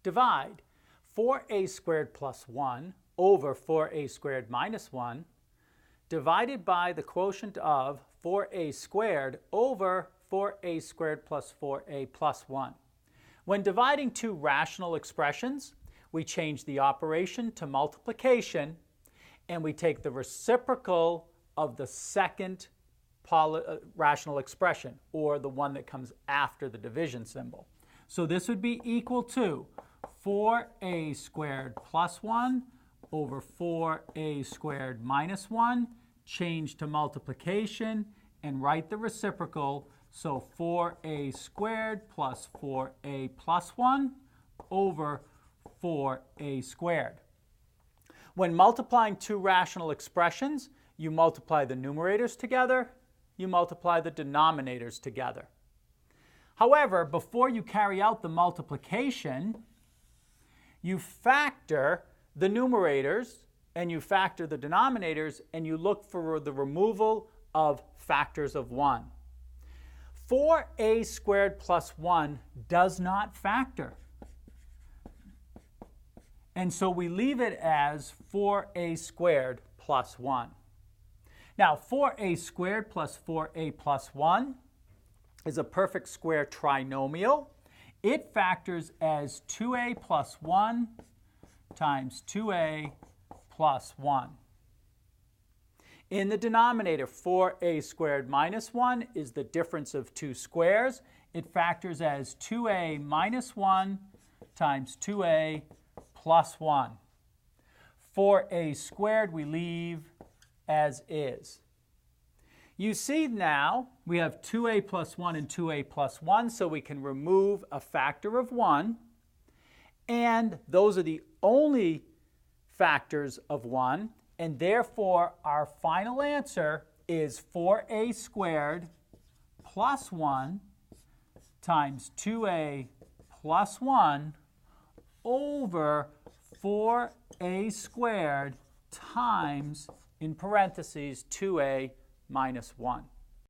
divide 4a squared plus 1 over 4a squared minus 1 divided by the quotient of 4a squared over 4a squared plus 4a plus 1. When dividing two rational expressions, we change the operation to multiplication and we take the reciprocal of the second rational expression, or the one that comes after the division symbol. So this would be equal to 4a squared plus 1 over 4a squared minus 1, change to multiplication, and write the reciprocal. So 4a squared plus 4a plus 1 over 4a squared. When multiplying two rational expressions, you multiply the numerators together, you multiply the denominators together. However, before you carry out the multiplication, you factor the numerators and you factor the denominators and you look for the removal of factors of 1. 4a squared plus 1 does not factor. And so we leave it as 4a squared plus 1. Now, 4a squared plus 4a plus 1 is a perfect square trinomial. It factors as 2a plus 1 times 2a plus 1. In the denominator, 4a squared minus 1 is the difference of two squares. It factors as 2a minus 1 times 2a plus 1. 4a squared we leave as is. You see now we have 2a plus 1 and 2a plus 1, so we can remove a factor of 1. And those are the only factors of 1. And therefore, our final answer is 4a squared plus 1 times 2a plus 1 over 4a squared times, in parentheses, 2a minus 1.